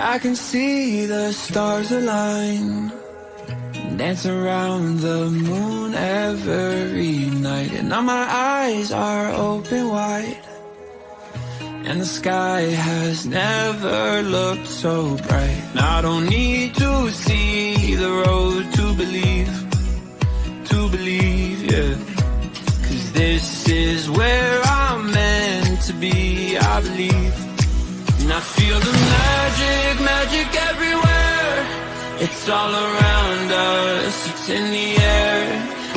I can see the stars align, dance around the moon every night. And now my eyes are open wide, and the sky has never looked so bright. And I don't need to see the road to believe, yeah. 'Cause this is where I'm meant to be, I believe. And I feel the magic everywhere. It's all around us, it's in the air.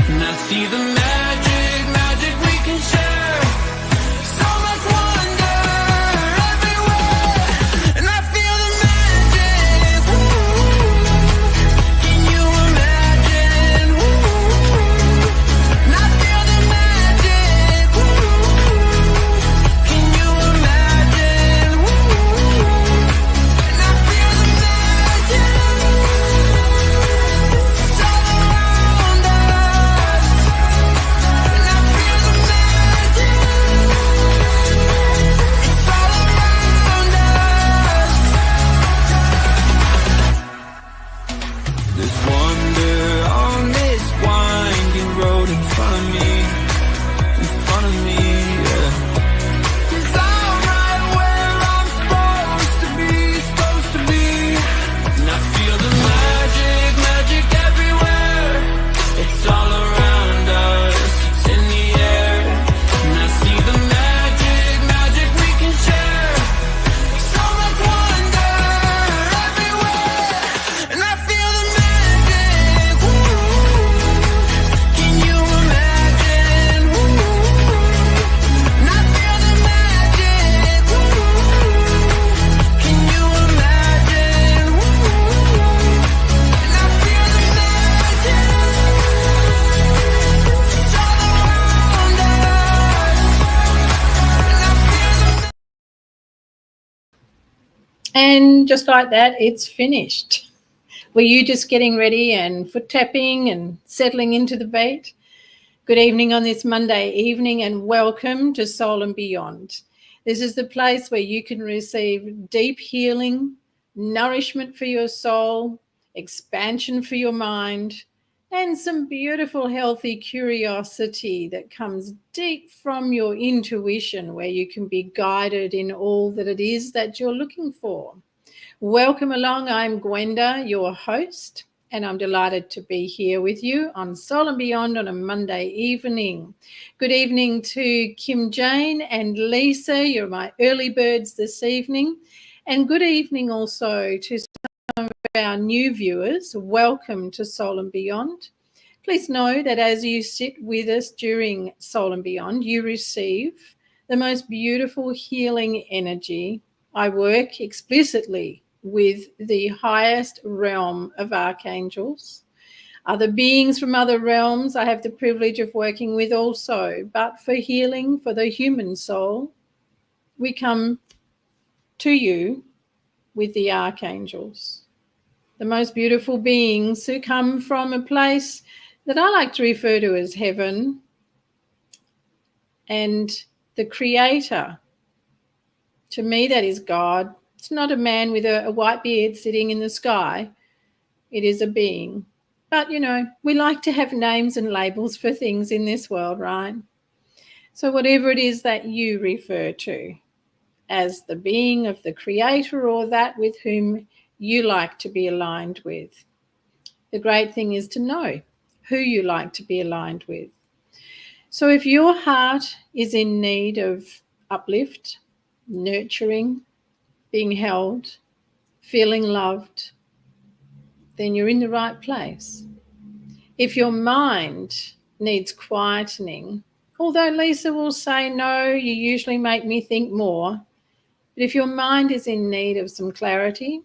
And I see the magic we can share. So much wonder everywhere. And I feel the magic, ooh. Can you imagine, ooh. And I feel the magic, ooh. Can you imagine, ooh. And I feel the magic. It's all around us. And I feel the magic. It's all around us. There's wonder on this winding road in front of me, yeah. 'Cause I'm right where I'm supposed to be. And I feel the magic everywhere. It's all around us, it's in the air. And I see the magic we can share. So much wonder everywhere. And I feel the magic, ooh. Can you imagine, ooh. And I feel the magic, ooh. Can you imagine, ooh. And I feel the magic. It's all around us. And I feel the. And just like that, it's finished. Were you just getting ready and foot tapping and settling into the beat? Good evening on this Monday evening and welcome to Soul and Beyond. This is the place where you can receive deep healing, nourishment for your soul, expansion for your mind, and some beautiful healthy curiosity that comes deep from your intuition, where you can be guided in all that it is that you're looking for. Welcome along. I'm Gwenda, your host, and I'm delighted to be here with you on Soul and Beyond on a Monday evening. Good evening to Kim Jane and Lisa. You're my early birds this evening. And good evening also to some of our new viewers. Welcome to Soul and Beyond. Please know that as you sit with us during Soul and Beyond, you receive the most beautiful healing energy. I work explicitly with the highest realm of archangels. Other beings from other realms I have the privilege of working with also, but for healing for the human soul, we come to you with the archangels, the most beautiful beings who come from a place that I like to refer to as heaven, and the creator. To me, that is God. It's not a man with a white beard sitting in the sky. It is a being. But, you know, we like to have names and labels for things in this world, right? So whatever it is that you refer to as the being of the creator or that with whom you like to be aligned with, the great thing is to know who you like to be aligned with. So if your heart is in need of uplift, nurturing, being held, feeling loved, then you're in the right place. If your mind needs quietening, although Lisa will say, no, you usually make me think more, but if your mind is in need of some clarity,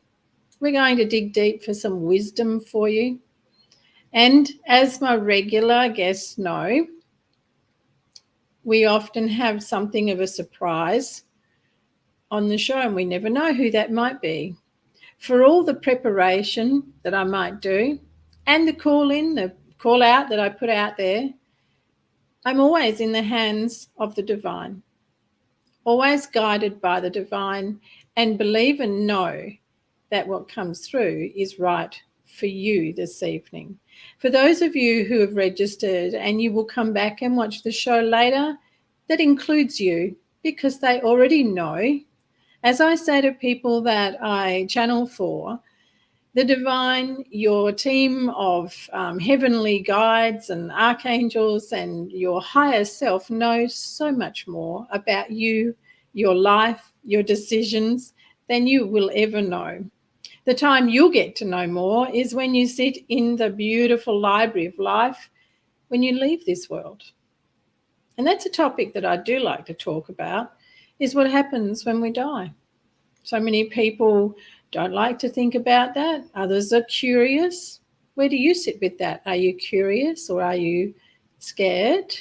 we're going to dig deep for some wisdom for you. And as my regular guests know, we often have something of a surprise on the show, and we never know who that might be. For all the preparation that I might do and the call out that I put out there, I'm always in the hands of the divine, always guided by the divine, and believe and know that what comes through is right for you this evening. For those of you who have registered and you will come back and watch the show later, that includes you because they already know. As I say to people that I channel for, the divine, your team of heavenly guides and archangels and your higher self knows so much more about you, your life, your decisions than you will ever know. The time you'll get to know more is when you sit in the beautiful library of life when you leave this world. And that's a topic that I do like to talk about, is what happens when we die. So many people don't like to think about that. Others are curious. Where do you sit with that? Are you curious or are you scared?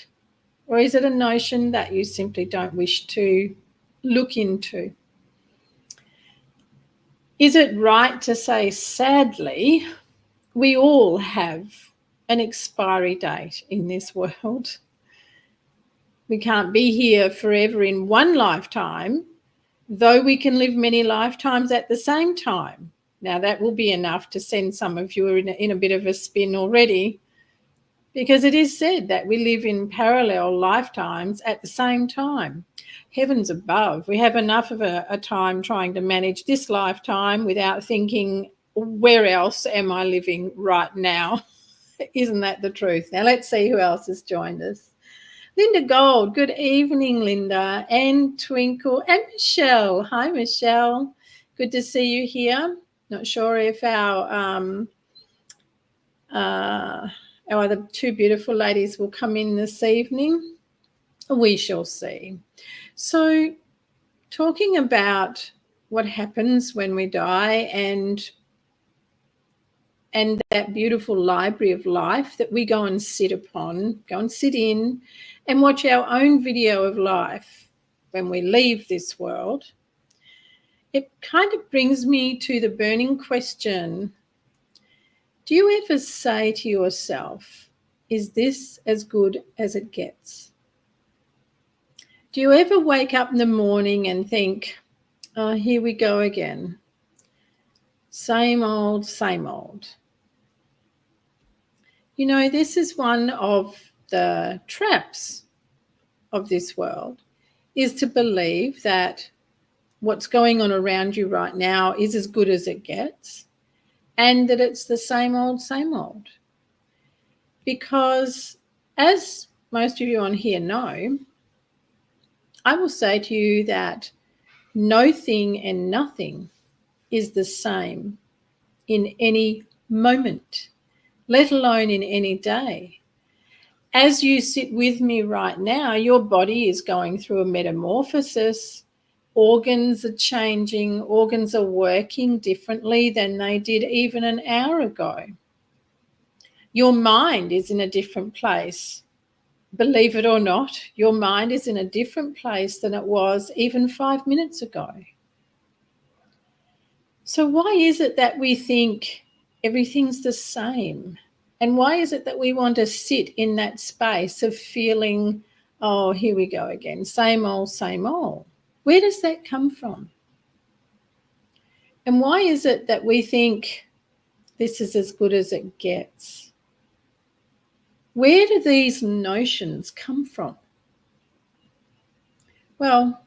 Or is it a notion that you simply don't wish to look into? Is it right to say, sadly, we all have an expiry date in this world? We can't be here forever in one lifetime, though we can live many lifetimes at the same time. Now, that will be enough to send some of you in a bit of a spin already, because it is said that we live in parallel lifetimes at the same time. Heavens above, we have enough of a time trying to manage this lifetime without thinking, where else am I living right now? Isn't that the truth? Now, let's see who else has joined us. Linda Gold, good evening, Linda, and Twinkle, and Michelle. Hi, Michelle. Good to see you here. Not sure if our other two beautiful ladies will come in this evening. We shall see. So, talking about what happens when we die and that beautiful library of life that we go and sit upon, go and sit in and watch our own video of life when we leave this world, it kind of brings me to the burning question, do you ever say to yourself, is this as good as it gets? Do you ever wake up in the morning and think, oh, here we go again. Same old, same old. You know, this is one of the traps of this world, is to believe that what's going on around you right now is as good as it gets and that it's the same old, same old. Because as most of you on here know, I will say to you that no thing and nothing is the same in any moment, let alone in any day. As you sit with me right now, your body is going through a metamorphosis. Organs are changing. Organs are working differently than they did even an hour ago. Your mind is in a different place. Believe it or not, your mind is in a different place than it was even 5 minutes ago. So why is it that we think everything's the same? And why is it that we want to sit in that space of feeling, oh, here we go again, same old, same old? Where does that come from? And why is it that we think this is as good as it gets? Where do these notions come from? Well,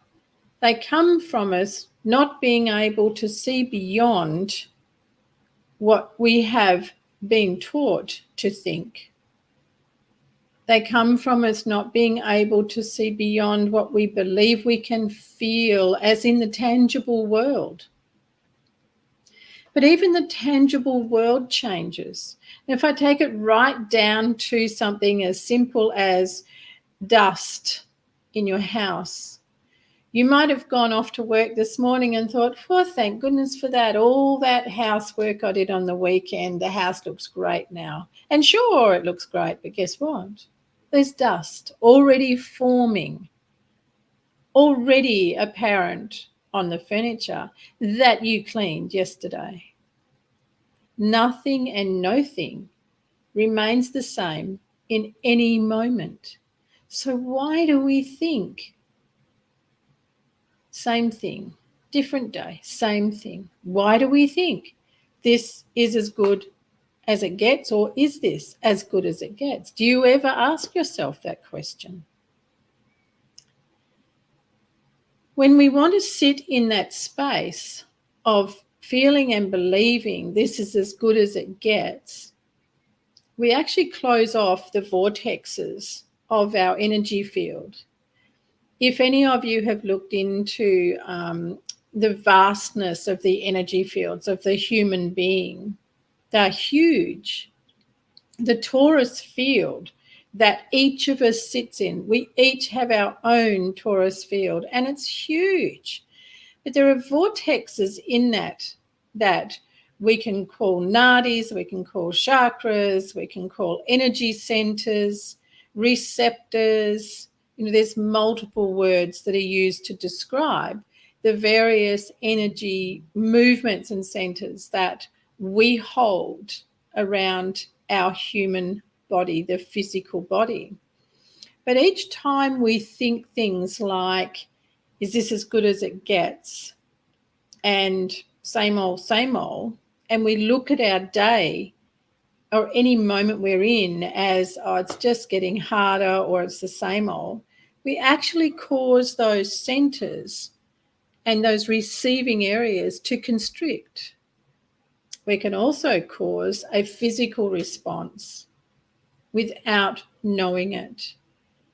they come from us not being able to see beyond what we have been taught to think. They come from us not being able to see beyond what we believe we can feel, as in the tangible world. But even the tangible world changes. And if I take it right down to something as simple as dust in your house, you might have gone off to work this morning and thought, oh, thank goodness for that. All that housework I did on the weekend, the house looks great now. And sure, it looks great, but guess what? There's dust already forming, already apparent on the furniture that you cleaned yesterday. Nothing and nothing remains the same in any moment. So why do we think same thing, different day, same thing. Why do we think this is as good as it gets, or is this as good as it gets? Do you ever ask yourself that question? When we want to sit in that space of feeling and believing this is as good as it gets, we actually close off the vortexes of our energy field. If any of you have looked into the vastness of the energy fields of the human being, they're huge. The torus field that each of us sits in, we each have our own torus field, and it's huge. But there are vortexes in that we can call nadis, we can call chakras, we can call energy centers, receptors. There's multiple words that are used to describe the various energy movements and centers that we hold around our human body, the physical body. But each time we think things like, is this as good as it gets? And same old, and we look at our day or any moment we're in as, oh, it's just getting harder or it's the same old, we actually cause those centers and those receiving areas to constrict. We can also cause a physical response without knowing it.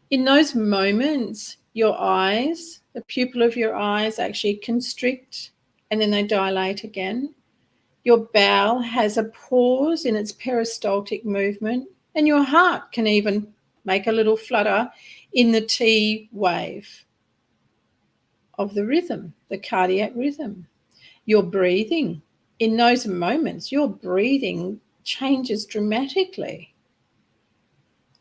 In those moments, your eyes, the pupil of your eyes actually constrict and then they dilate again. Your bowel has a pause in its peristaltic movement, and your heart can even make a little flutter in the T wave of the rhythm, the cardiac rhythm. Your breathing, in those moments, your breathing changes dramatically.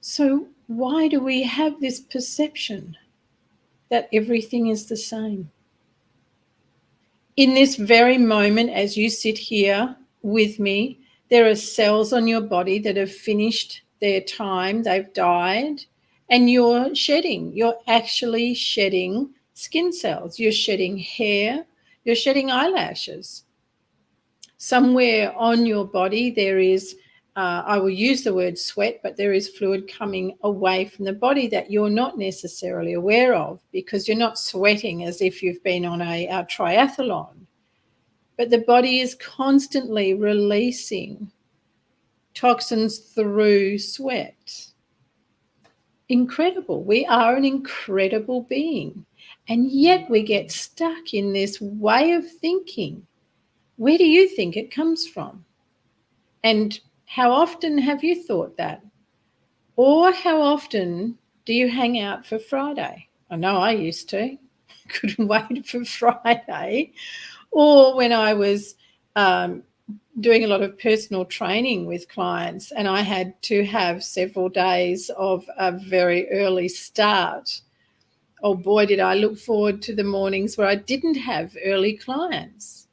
So why do we have this perception that everything is the same? In this very moment, as you sit here with me, there are cells on your body that have finished their time, they've died, and you're shedding. You're actually shedding skin cells. You're shedding hair. You're shedding eyelashes. Somewhere on your body there is, I will use the word sweat, but there is fluid coming away from the body that you're not necessarily aware of because you're not sweating as if you've been on a triathlon. But the body is constantly releasing toxins through sweat. Incredible. We are an incredible being. And yet we get stuck in this way of thinking. Where do you think it comes from? And how often have you thought that? Or how often do you hang out for Friday? I know I used to. Couldn't wait for Friday. Or when I was doing a lot of personal training with clients and I had to have several days of a very early start. Oh boy, did I look forward to the mornings where I didn't have early clients.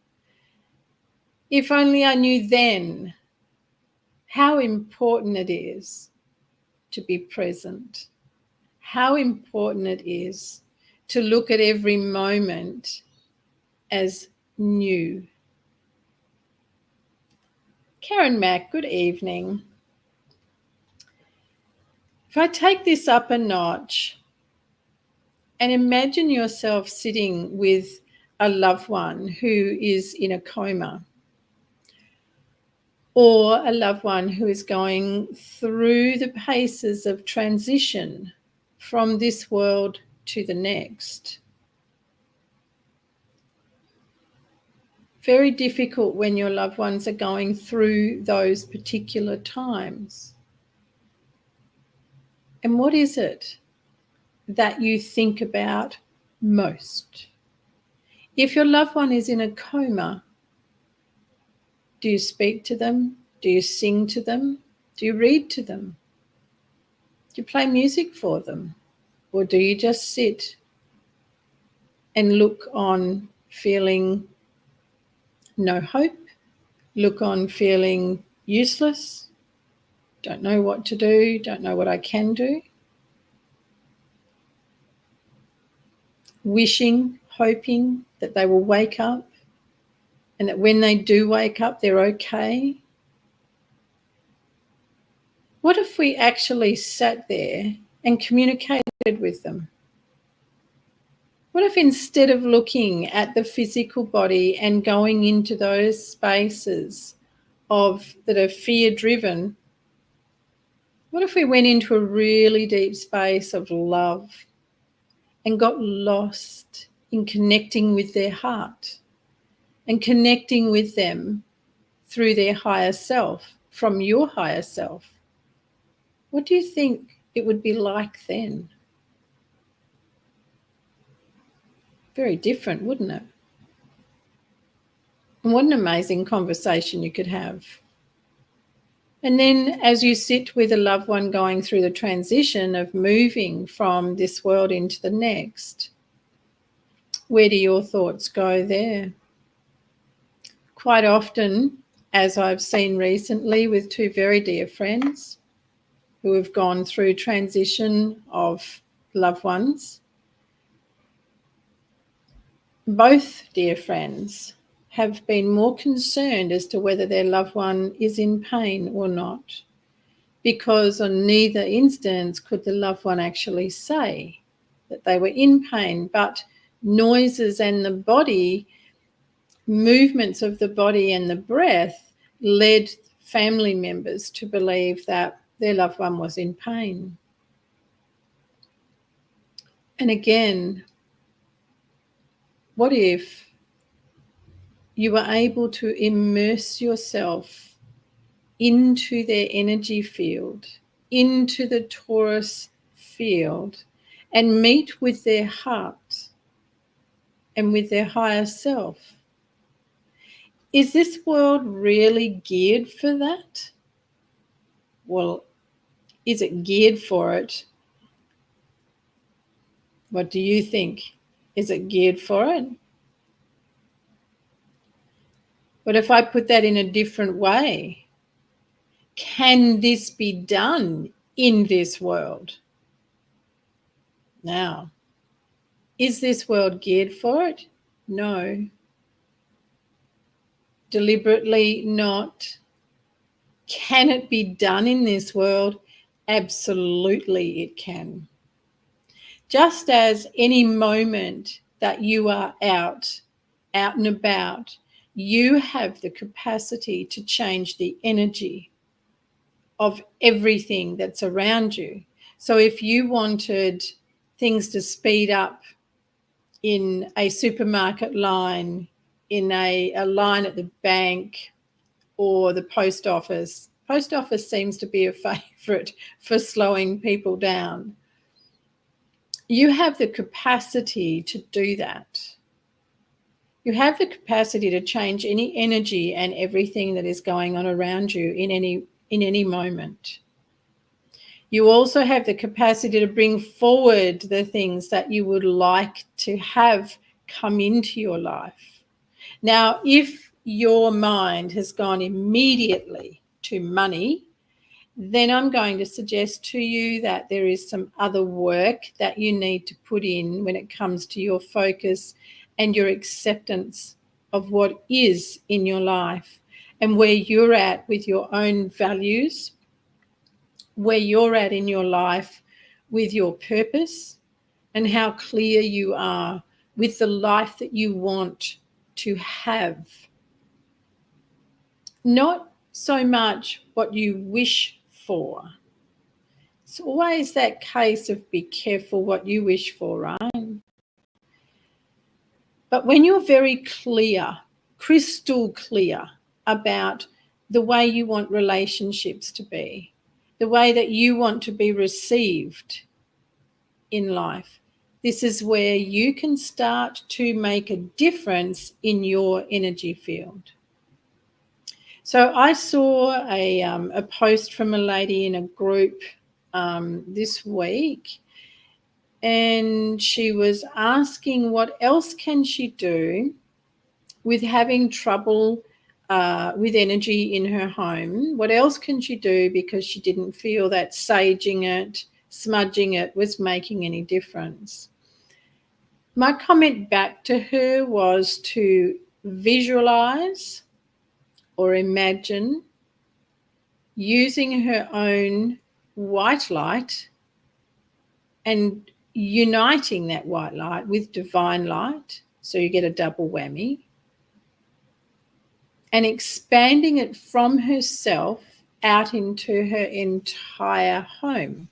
If only I knew then how important it is to be present, how important it is to look at every moment as new. Karen Mack, good evening. If I take this up a notch and imagine yourself sitting with a loved one who is in a coma, or a loved one who is going through the paces of transition from this world to the next. Very difficult when your loved ones are going through those particular times. And what is it that you think about most? If your loved one is in a coma, do you speak to them? Do you sing to them? Do you read to them? Do you play music for them? Or do you just sit and look on feeling no hope, look on feeling useless, don't know what to do, don't know what I can do? Wishing, hoping that they will wake up, and that when they do wake up, they're okay? What if we actually sat there and communicated with them? What if instead of looking at the physical body and going into those spaces that are fear-driven, what if we went into a really deep space of love and got lost in connecting with their heart and connecting with them through their higher self, from your higher self? What do you think it would be like then? Very different, wouldn't it? And what an amazing conversation you could have. And then as you sit with a loved one going through the transition of moving from this world into the next, where do your thoughts go there? Quite often, as I've seen recently with two very dear friends who have gone through transition of loved ones, both dear friends have been more concerned as to whether their loved one is in pain or not, because on neither instance could the loved one actually say that they were in pain, but noises and the body, movements of the body and the breath led family members to believe that their loved one was in pain. And again, what if you were able to immerse yourself into their energy field, into the torus field, and meet with their heart and with their higher self? Is this world really geared for that? Well, is it geared for it? What do you think? Is it geared for it? But if I put that in a different way, can this be done in this world? Now, is this world geared for it? No. Deliberately not. Can it be done in this world? Absolutely it can. Just as any moment that you are out and about, you have the capacity to change the energy of everything that's around you. So if you wanted things to speed up in a supermarket line, in a line at the bank or the post office seems to be a favourite for slowing people down. You have the capacity to do that. You have the capacity to change any energy and everything that is going on around you in any moment. You also have the capacity to bring forward the things that you would like to have come into your life. Now, if your mind has gone immediately to money, then I'm going to suggest to you that there is some other work that you need to put in when it comes to your focus and your acceptance of what is in your life and where you're at with your own values, where you're at in your life with your purpose, and how clear you are with the life that you want to have. Not so much what you wish for. It's always that case of be careful what you wish for, right? But when you're very clear, crystal clear about the way you want relationships to be, the way that you want to be received in life, this is where you can start to make a difference in your energy field. So I saw a post from a lady in a group this week, and she was asking what else can she do with having trouble with energy in her home. What else can she do because she didn't feel that saging it, smudging it was making any difference. My comment back to her was to visualize or imagine using her own white light and uniting that white light with divine light, so you get a double whammy, and expanding it from herself out into her entire home.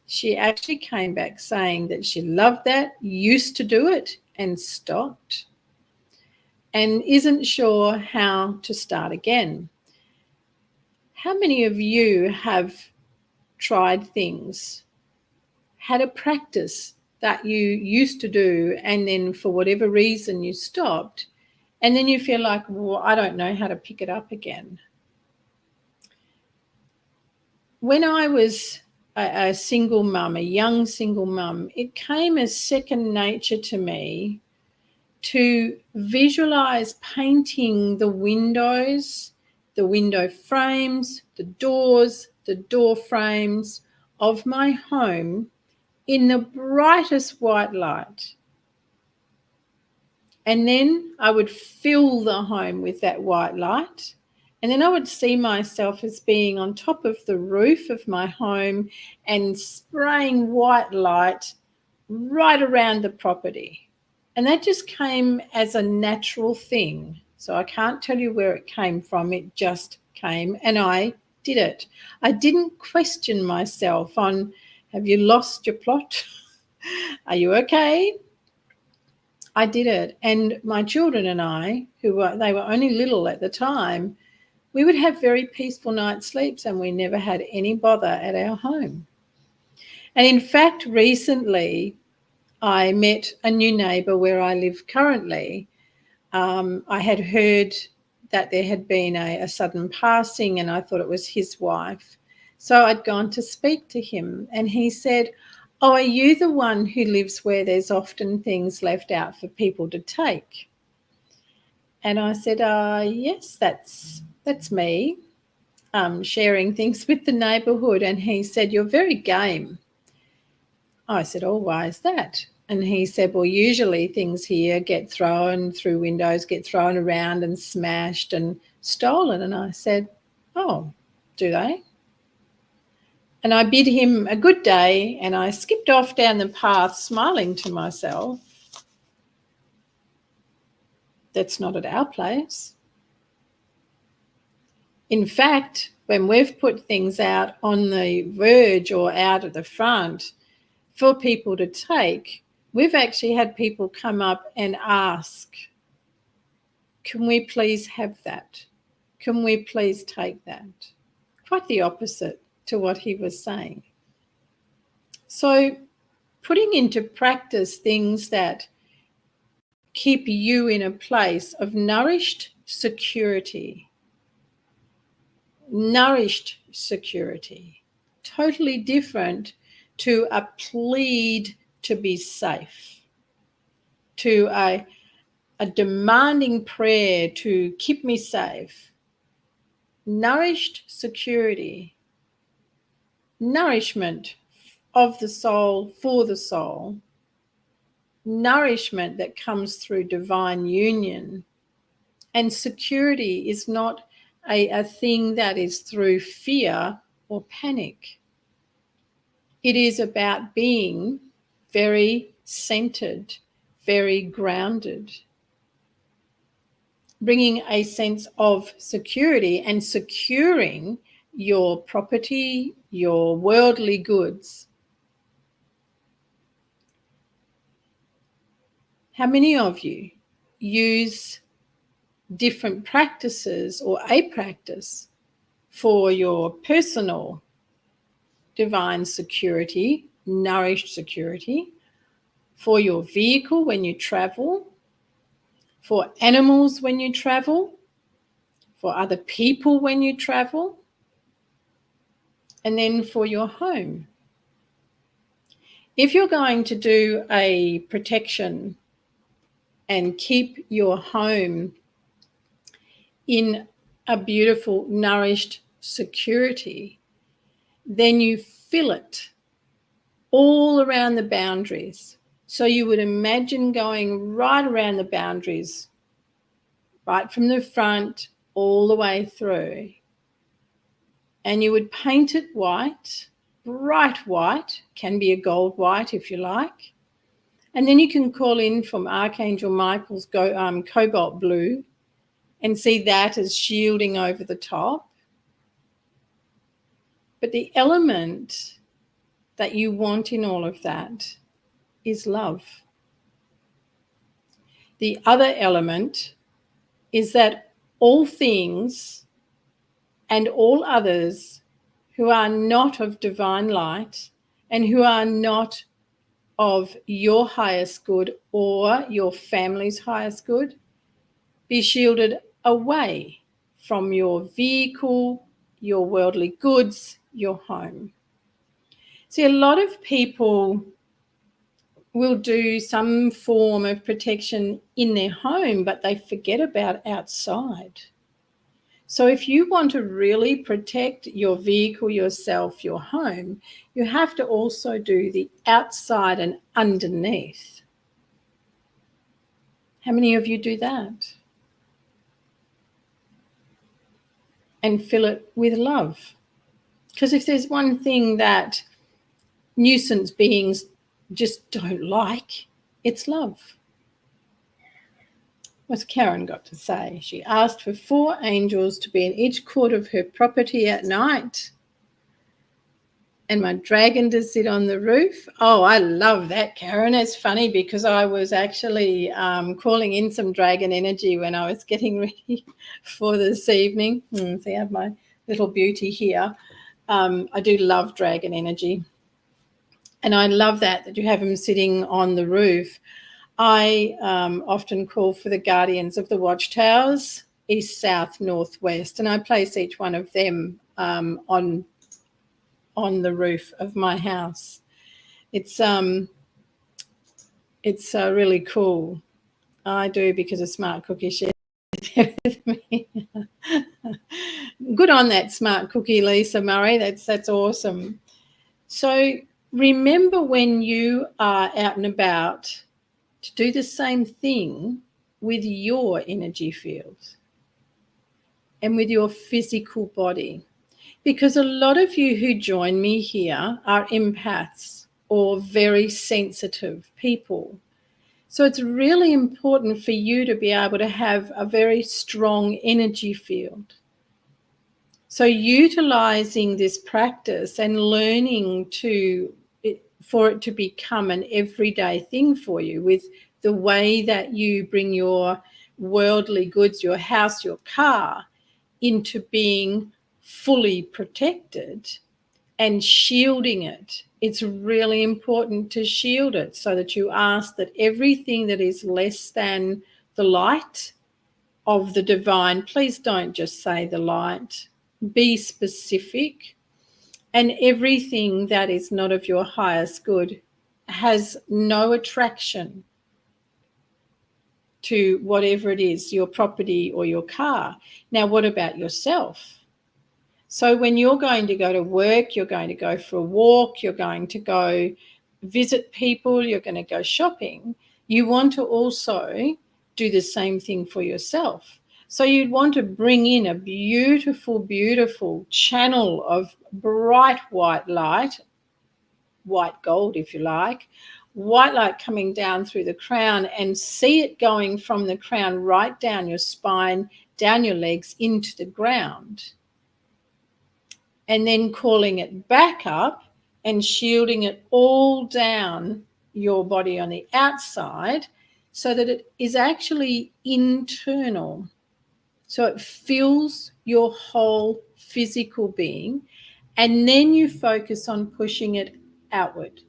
She actually came back saying that she loved that, used to do it and stopped, and isn't sure how to start again. How many of you have tried things, had a practice that you used to do, and then for whatever reason you stopped, and then you feel like, well, I don't know how to pick it up again? When I was a single mum, a young single mum, it came as second nature to me to visualize painting the windows, the window frames, the doors, the door frames of my home in the brightest white light. And then I would fill the home with that white light. And then I would see myself as being on top of the roof of my home and spraying white light right around the property. And that just came as a natural thing. So I can't tell you where it came from. It just came, and I did it. I didn't question myself on, have you lost your plot? Are you okay? I did it. And my children and I, they were only little at the time, we would have very peaceful night sleeps, and we never had any bother at our home. And in fact, recently I met a new neighbour where I live currently. I had heard that there had been a sudden passing, and I thought it was his wife. So I'd gone to speak to him, and he said, "Oh, are you the one who lives where there's often things left out for people to take?" And I said, "Yes, that's me, sharing things with the neighbourhood." And he said, "You're very game." I said, "Oh, why is that?" And he said, "Well, usually things here get thrown through windows, get thrown around and smashed and stolen." And I said, "Oh, do they?" And I bid him a good day, and I skipped off down the path smiling to myself. That's not at our place. In fact, when we've put things out on the verge or out at the front for people to take, we've actually had people come up and ask, "Can we please have that? Can we please take that?" Quite the opposite to what he was saying. So putting into practice things that keep you in a place of nourished security, totally different to a plead to be safe, to a demanding prayer to keep me safe. Nourished security, nourishment of the soul for the soul, nourishment that comes through divine union. And security is not a thing that is through fear or panic. It is about being very centered, very grounded, bringing a sense of security and securing your property, your worldly goods. How many of you use different practices or a practice for your personal divine security, nourished security, for your vehicle when you travel, for animals when you travel, for other people when you travel, and then for your home? If you're going to do a protection and keep your home in a beautiful, nourished security, then you fill it all around the boundaries So you would imagine going right around the boundaries, right from the front all the way through. And you would paint it white, bright white, can be a gold white if you like. And then you can call in from Archangel Michael's cobalt blue and see that as shielding over the top. But the element that you want in all of that is love. The other element is that all things and all others who are not of divine light and who are not of your highest good or your family's highest good be shielded away from your vehicle, your worldly goods, your home. See, a lot of people will do some form of protection in their home, but they forget about outside. So if you want to really protect your vehicle, yourself, your home, you have to also do the outside and underneath. How many of you do that? And fill it with love. Because if there's one thing that nuisance beings just don't like, it's love. What's Karen got to say? She asked for 4 angels to be in each court of her property at night. And my dragon to sit on the roof. Oh, I love that, Karen. It's funny because I was actually calling in some dragon energy when I was getting ready for this evening. See, I have my little beauty here. I do love dragon energy. And I love that you have them sitting on the roof. I often call for the guardians of the watchtowers, east, south, north, west, and I place each one of them on the roof of my house. It's really cool. I do because a smart cookie shared it with me. Good on that smart cookie, Lisa Murray. That's awesome. So remember when you are out and about to do the same thing with your energy field and with your physical body. Because a lot of you who join me here are empaths or very sensitive people. So it's really important for you to be able to have a very strong energy field. So utilizing this practice and learning for it to become an everyday thing for you with the way that you bring your worldly goods, your house, your car, into being fully protected and shielding it. It's really important to shield it so that you ask that everything that is less than the light of the divine, please don't just say the light, be specific. And everything that is not of your highest good has no attraction to whatever it is, your property or your car. Now, what about yourself? So when you're going to go to work, you're going to go for a walk, you're going to go visit people, you're going to go shopping, you want to also do the same thing for yourself. So you'd want to bring in a beautiful, beautiful channel of bright white light, white gold if you like, white light coming down through the crown, and see it going from the crown right down your spine, down your legs into the ground. And then calling it back up and shielding it all down your body on the outside so that it is actually internal. So it fills your whole physical being, and then you focus on pushing it outward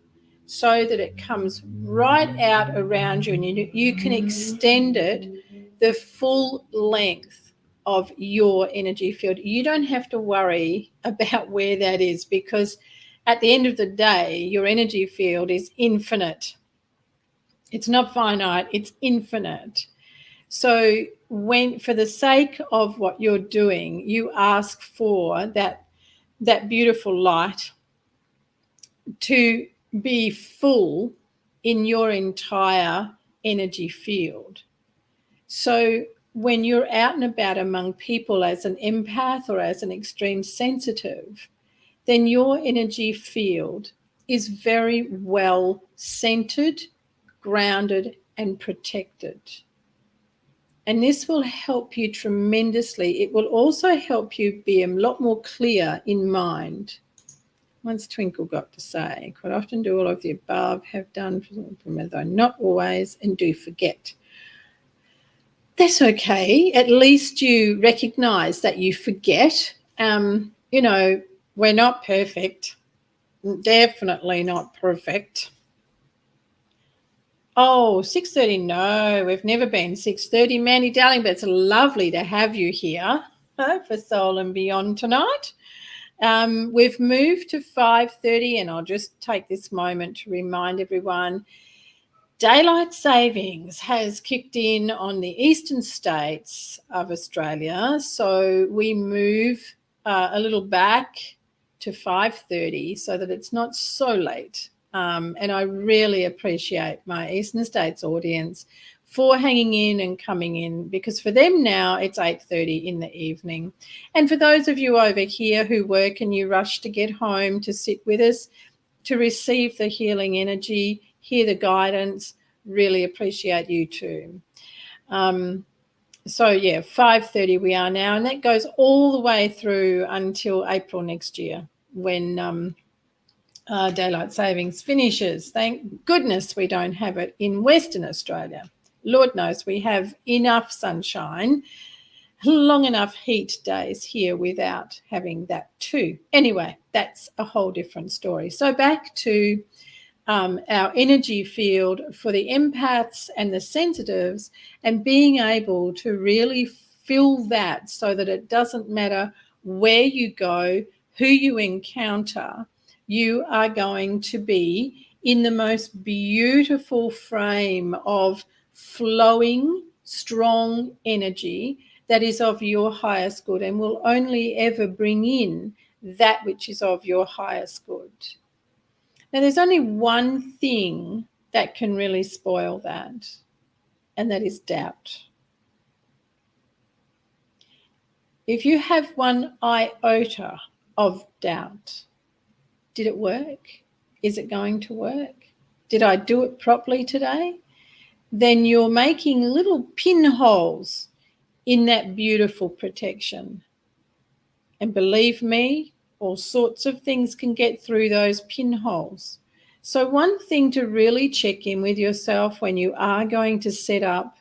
so that it comes right out around you, and you can extend it the full length of your energy field. You don't have to worry about where that is, because at the end of the day, your energy field is infinite. It's not finite, it's infinite. So when, for the sake of what you're doing, you ask for that beautiful light to be full in your entire energy field. So when you're out and about among people as an empath or as an extreme sensitive, then your energy field is very well centered, grounded, and protected. And this will help you tremendously. It will also help you be a lot more clear in mind. Once Twinkle got to say, quite often do all of the above, have done, though not always, and do forget. That's okay. At least you recognize that you forget. We're not perfect. Definitely not perfect. Oh, 6:30. No, we've never been 6:30, Mandy darling, but it's lovely to have you here for Soul and Beyond tonight. We've moved to 5:30, and I'll just take this moment to remind everyone daylight savings has kicked in on the eastern states of Australia, so we move a little back to 5:30 so that it's not so late. And I really appreciate my Eastern States audience for hanging in and coming in, because for them now it's 8:30 in the evening. And for those of you over here who work and you rush to get home to sit with us, to receive the healing energy, hear the guidance, really appreciate you too. So yeah, 5:30 we are now, and that goes all the way through until April next year when daylight savings finishes. Thank goodness we don't have it in Western Australia. Lord knows we have enough sunshine, long enough heat days here without having that too. Anyway, that's a whole different story. So back to our energy field for the empaths and the sensitives, and being able to really fill that so that it doesn't matter where you go, who you encounter, you are going to be in the most beautiful frame of flowing, strong energy that is of your highest good and will only ever bring in that which is of your highest good. Now, there's only one thing that can really spoil that, and that is doubt. If you have one iota of doubt, did it work? Is it going to work? Did I do it properly today? Then you're making little pinholes in that beautiful protection. And believe me, all sorts of things can get through those pinholes. So one thing to really check in with yourself when you are going to set up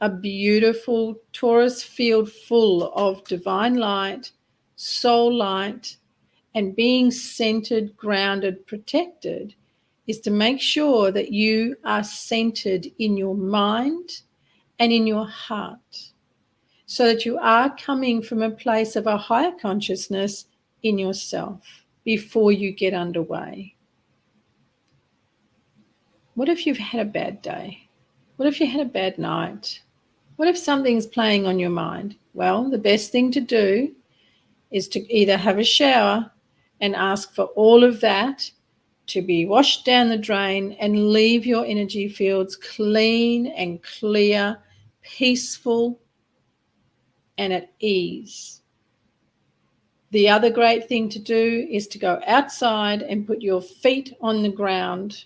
a beautiful torus field full of divine light, soul light, and being centered, grounded, protected, is to make sure that you are centered in your mind and in your heart, so that you are coming from a place of a higher consciousness in yourself before you get underway. What if you've had a bad day? What if you had a bad night? What if something's playing on your mind? Well, the best thing to do is to either have a shower and ask for all of that to be washed down the drain and leave your energy fields clean and clear, peaceful, and at ease. The other great thing to do is to go outside and put your feet on the ground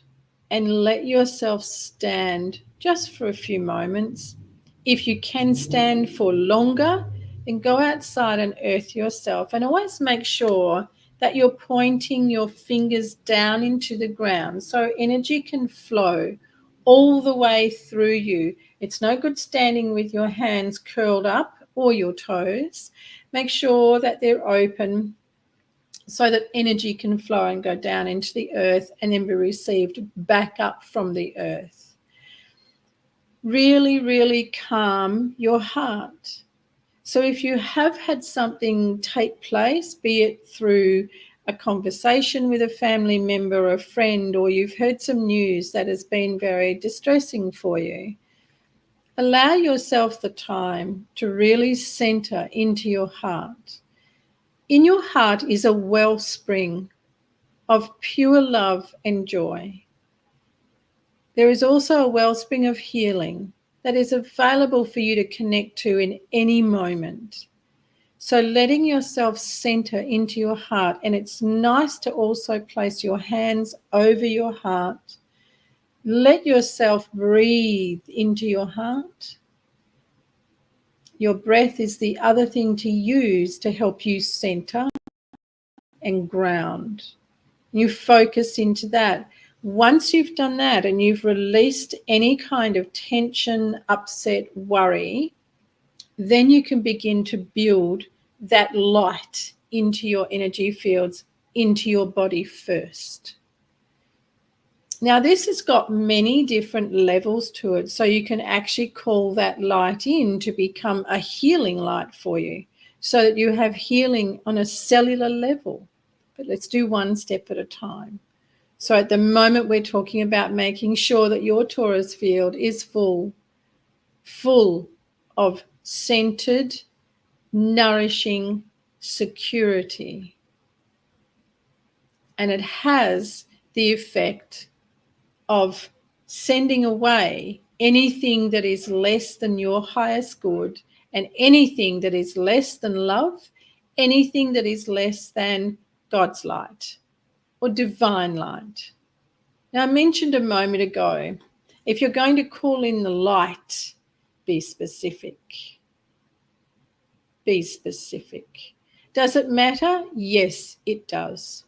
and let yourself stand just for a few moments. If you can stand for longer, then go outside and earth yourself, and always make sure that you're pointing your fingers down into the ground so energy can flow all the way through you. It's no good standing with your hands curled up or your toes. Make sure that they're open so that energy can flow and go down into the earth and then be received back up from the earth. Really, really calm your heart. So if you have had something take place, be it through a conversation with a family member, a friend, or you've heard some news that has been very distressing for you, allow yourself the time to really center into your heart. In your heart is a wellspring of pure love and joy. There is also a wellspring of healing that is available for you to connect to in any moment. So letting yourself center into your heart, and it's nice to also place your hands over your heart. Let yourself breathe into your heart. Your breath is the other thing to use to help you center and ground. You focus into that. Once you've done that and you've released any kind of tension, upset, worry, then you can begin to build that light into your energy fields, into your body first. Now, this has got many different levels to it, so you can actually call that light in to become a healing light for you, so that you have healing on a cellular level. But let's do one step at a time. So at the moment, we're talking about making sure that your torus field is full of centered, nourishing security. And it has the effect of sending away anything that is less than your highest good, and anything that is less than love, anything that is less than God's light or divine light. Now, I mentioned a moment ago, if you're going to call in the light, be specific. Be specific. Does it matter? Yes, it does.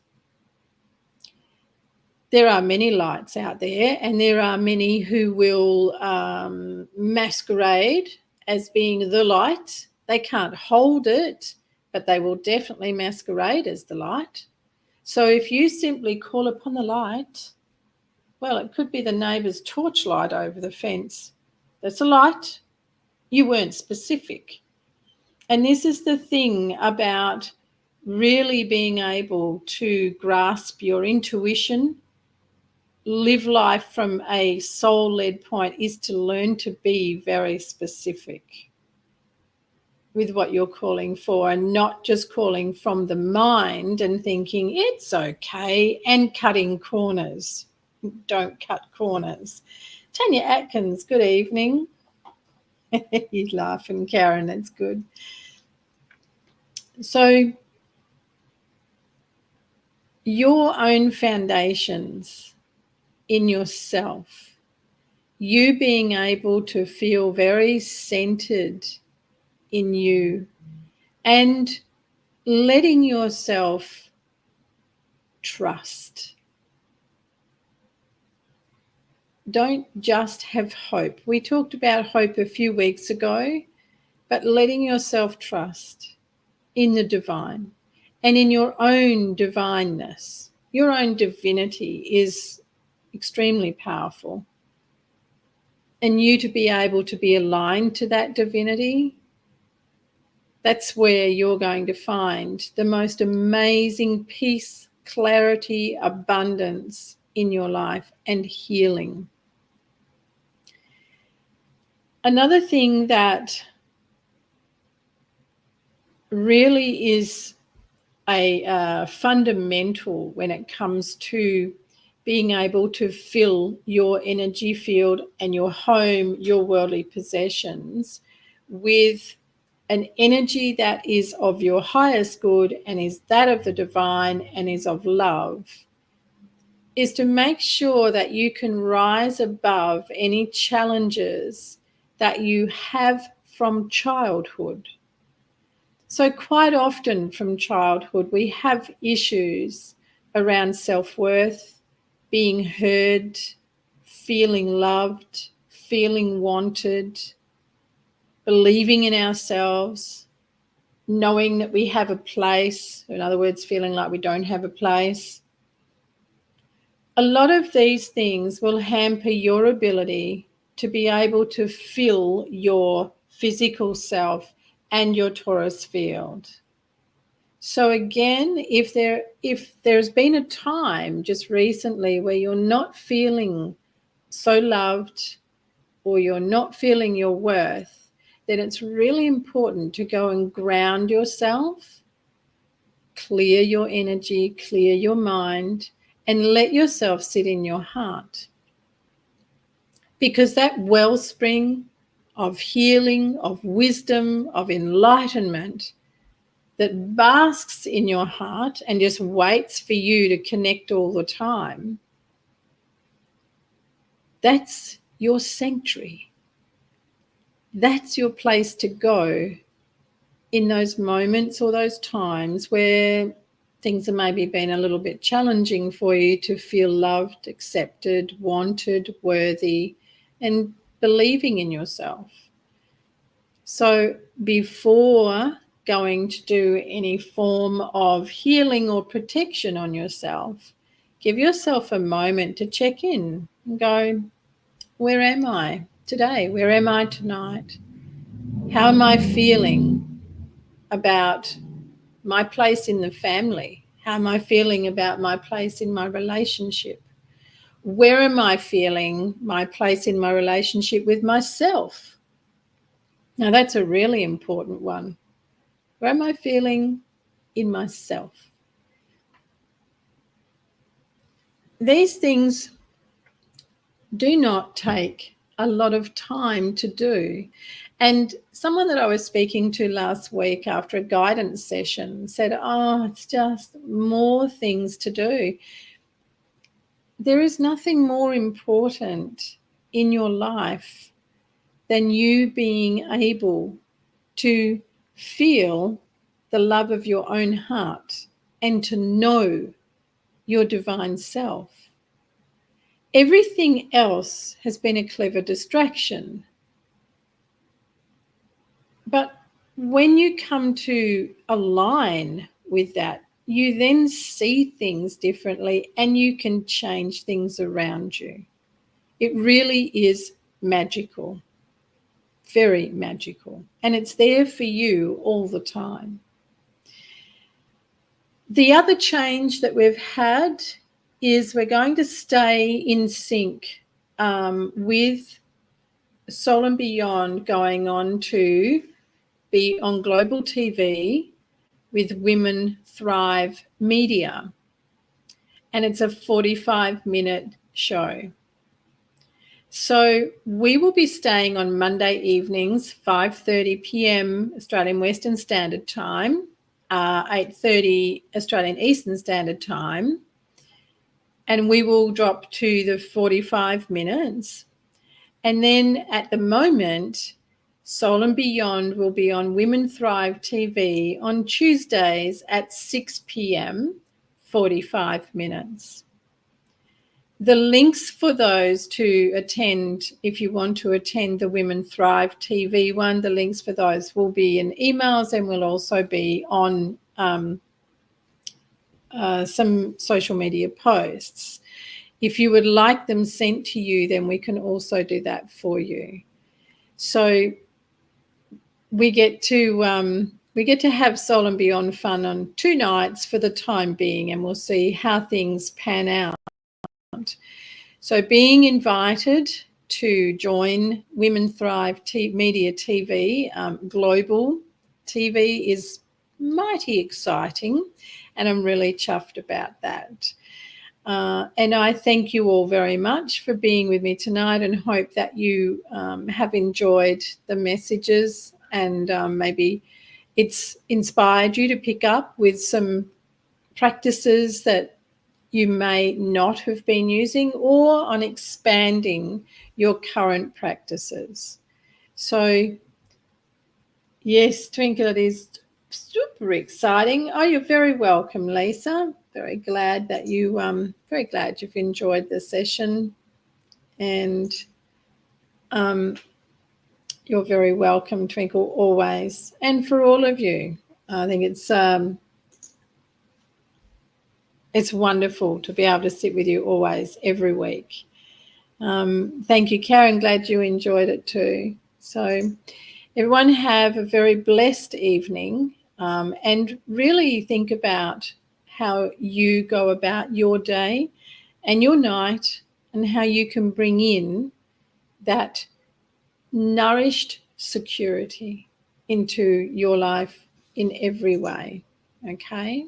There are many lights out there, and there are many who will masquerade as being the light. They can't hold it, but they will definitely masquerade as the light. So if you simply call upon the light, well, it could be the neighbour's torchlight over the fence. That's a light. You weren't specific. And this is the thing about really being able to grasp your intuition, live life from a soul-led point, is to learn to be very specific with what you're calling for, and not just calling from the mind and thinking it's okay and cutting corners. Don't cut corners. Tanya Atkins, good evening. You're laughing, Karen, that's good. So your own foundations in yourself, you being able to feel very centered in you and letting yourself trust. Don't just have hope. We talked about hope a few weeks ago, but letting yourself trust in the divine and in your own divineness. Your own divinity is extremely powerful. And you to be able to be aligned to that divinity, that's where you're going to find the most amazing peace, clarity, abundance in your life, and healing. Another thing that really is a fundamental when it comes to being able to fill your energy field and your home, your worldly possessions, with an energy that is of your highest good and is that of the divine and is of love, is to make sure that you can rise above any challenges that you have from childhood. So quite often from childhood, we have issues around self-worth, being heard, feeling loved, feeling wanted, believing in ourselves, knowing that we have a place, in other words, feeling like we don't have a place. A lot of these things will hamper your ability to be able to fill your physical self and your torus field. So again, if there's been a time just recently where you're not feeling so loved or you're not feeling your worth, then it's really important to go and ground yourself, clear your energy, clear your mind, and let yourself sit in your heart. because that wellspring of healing, of wisdom, of enlightenment that basks in your heart and just waits for you to connect all the time, that's your sanctuary. That's your place to go in those moments or those times where things have maybe been a little bit challenging for you to feel loved, accepted, wanted, worthy, and believing in yourself. So before going to do any form of healing or protection on yourself, give yourself a moment to check in and go, where am I today? Where am I tonight? How am I feeling about my place in the family? How am I feeling about my place in my relationship? Where am I feeling my place in my relationship with myself? Now, that's a really important one. Where am I feeling in myself? These things do not take a lot of time to do. And someone that I was speaking to last week after a guidance session said, oh, it's just more things to do. There is nothing more important in your life than you being able to feel the love of your own heart and to know your divine self. Everything else has been a clever distraction. But when you come to align with that, you then see things differently and you can change things around you. It really is magical, very magical, and it's there for you all the time. The other change that we've had is we're going to stay in sync with Soul and Beyond going on to be on global TV with Women Thrive Media. And it's a 45-minute show. So we will be staying on Monday evenings, 5:30 p.m. Australian Western Standard Time, 8:30 Australian Eastern Standard Time. And we will drop to the 45 minutes. And then at the moment, Soul and Beyond will be on Women Thrive TV on Tuesdays at 6 p.m, 45 minutes. The links for those to attend, if you want to attend the Women Thrive TV one, the links for those will be in emails and will also be on some social media posts. If you would like them sent to you, then we can also do that for you. So we get to have Soul and Beyond fun on 2 nights for the time being, and we'll see how things pan out. So being invited to join Women Thrive Media TV, global TV, is mighty exciting, and I'm really chuffed about that. And I thank you all very much for being with me tonight, and hope that you have enjoyed the messages, and maybe it's inspired you to pick up with some practices that you may not have been using, or on expanding your current practices. So yes, Twinkle, it is super exciting. Oh, you're very welcome, Lisa. Very glad that you've enjoyed the session, and you're very welcome, Twinkle, always. And for all of you, I think it's wonderful to be able to sit with you always, every week. Thank you, Karen. Glad you enjoyed it too. So everyone have a very blessed evening, and really think about how you go about your day and your night, and how you can bring in that nourished security into your life in every way. Okay?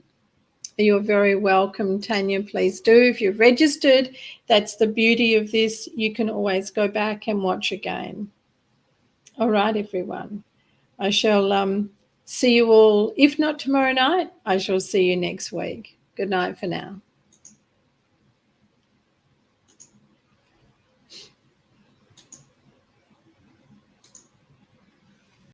You're very welcome, Tanya. Please do. If you're registered, that's the beauty of this. You can always go back and watch again. All right, everyone. I shall see you all. If not tomorrow night, I shall see you next week. Good night for now.